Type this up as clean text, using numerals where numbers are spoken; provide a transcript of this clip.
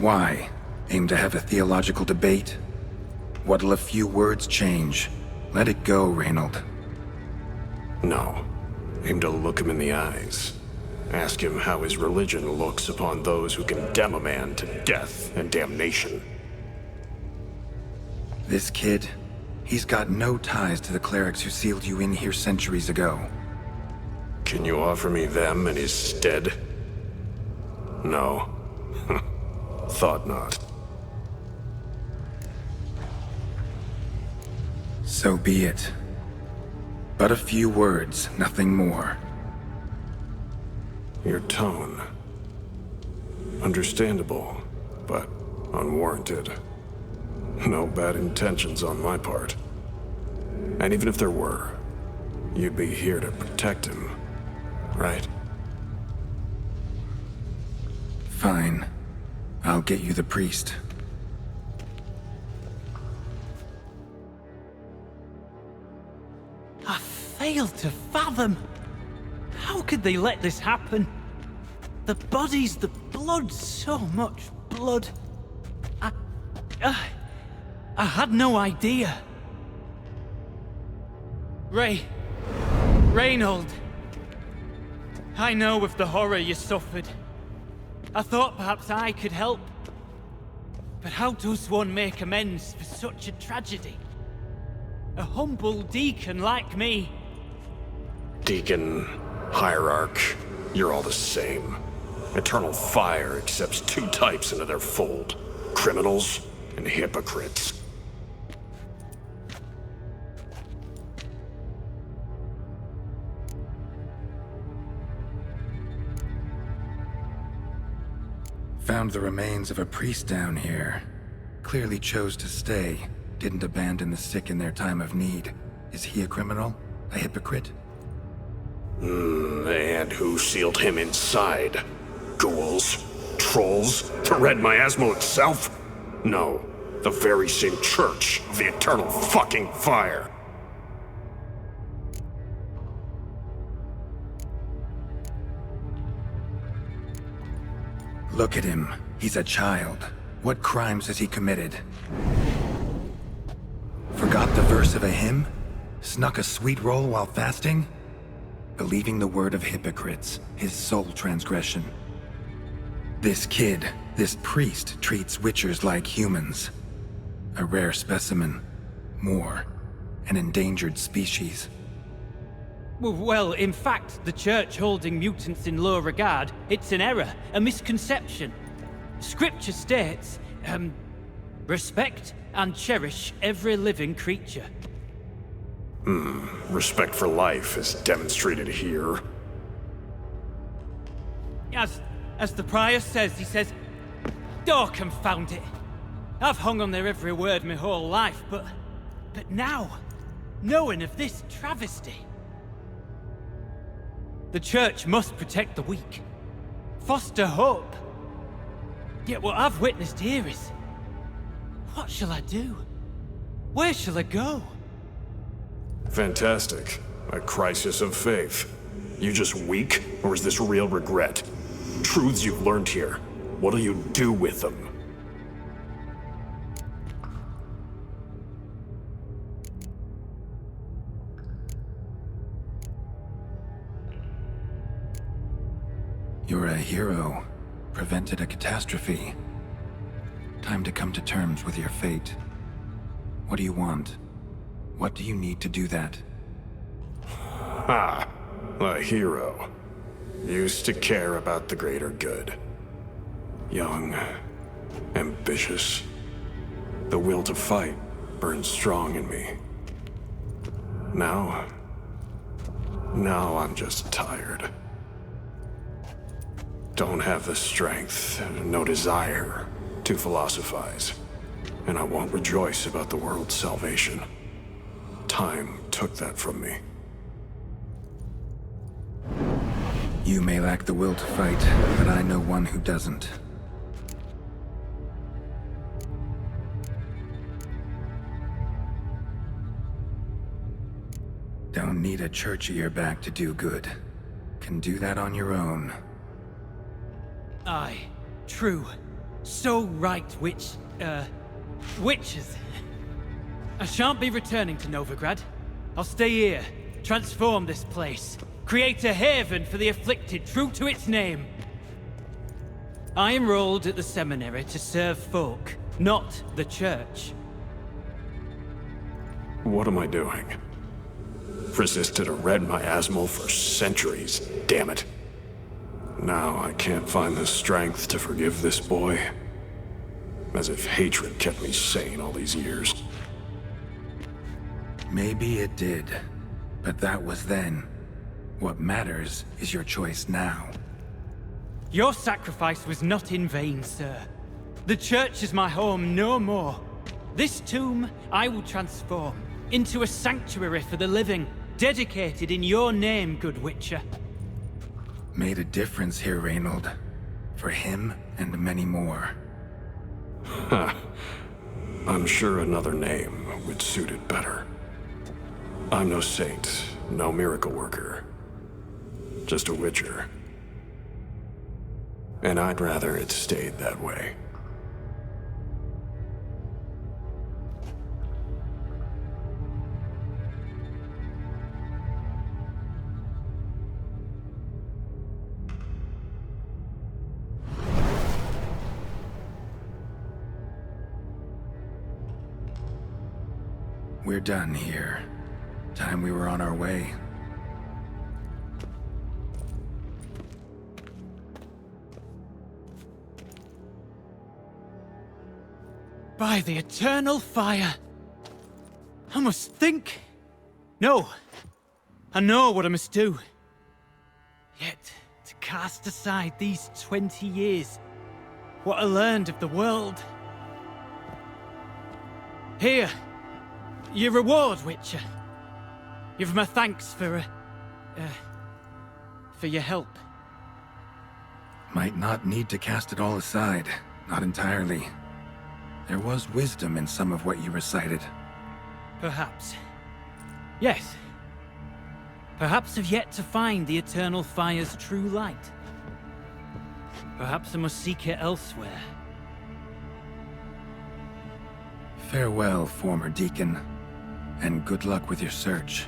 Why? Aim to have a theological debate? What'll a few words change? Let it go, Reynold. No. Aim to look him in the eyes. Ask him how his religion looks upon those who condemn a man to death and damnation. This kid, he's got no ties to the clerics who sealed you in here centuries ago. Can you offer me them in his stead? No. Thought not. So be it. But a few words, nothing more. Your tone. Understandable, but unwarranted. No bad intentions on my part. And even if there were, you'd be here to protect him, right? Fine. I'll get you the priest. I fail to fathom. How could they let this happen? The bodies, the blood, so much blood. I had no idea. Reynold. I know of the horror you suffered. I thought perhaps I could help. But how does one make amends for such a tragedy? A humble deacon like me. Deacon, hierarch, you're all the same. Eternal Fire accepts two types into their fold. Criminals and hypocrites. Found the remains of a priest down here. Clearly chose to stay. Didn't abandon the sick in their time of need. Is he a criminal? A hypocrite? And who sealed him inside? Ghouls? Trolls? The Red Miasmo itself? No, the very same church of the Eternal fucking Fire. Look at him. He's a child. What crimes has he committed? Forgot the verse of a hymn? Snuck a sweet roll while fasting? Believing the word of hypocrites, his sole transgression. This kid, this priest, treats witchers like humans. A rare specimen. More. An endangered species. Well, in fact, the church holding mutants in low regard, it's an error, a misconception. Scripture states, respect and cherish every living creature. Respect for life is demonstrated here. As the prior says, he says, "Oh, confound it. I've hung on their every word my whole life, but now, knowing of this travesty, the church must protect the weak, foster hope. Yet what I've witnessed here is, what shall I do? Where shall I go?" Fantastic. A crisis of faith. You just weak, or is this real regret? Truths you've learned here. What'll you do with them? You're a hero. Prevented a catastrophe. Time to come to terms with your fate. What do you want? What do you need to do that? Ha! A hero. Used to care about the greater good. Young. Ambitious. The will to fight burns strong in me. Now I'm just tired. Don't have the strength, no desire to philosophize. And I won't rejoice about the world's salvation. Time took that from me. You may lack the will to fight, but I know one who doesn't. Don't need a church at your back to do good. Can do that on your own. Aye, true. So right, witches. I shan't be returning to Novigrad. I'll stay here, transform this place, create a haven for the afflicted true to its name. I enrolled at the seminary to serve folk, not the church. What am I doing? Resisted a red miasmal for centuries, damn it. Now I can't find the strength to forgive this boy. As if hatred kept me sane all these years. Maybe it did, but that was then. What matters is your choice now. Your sacrifice was not in vain, sir. The church is my home no more. This tomb I will transform into a sanctuary for the living, dedicated in your name, good Witcher. Made a difference here, Reynold. For him and many more. Ha. I'm sure another name would suit it better. I'm no saint, no miracle worker. Just a Witcher. And I'd rather it stayed that way. We're done here. Time we were on our way. By the eternal fire! I must think. No. I know what I must do. Yet, to cast aside these 20 years, what I learned of the world. Here, your reward, Witcher. You've my thanks for your help. Might not need to cast it all aside. Not entirely. There was wisdom in some of what you recited. Perhaps. Yes. Perhaps I've yet to find the eternal fire's true light. Perhaps I must seek it elsewhere. Farewell, former deacon, and good luck with your search.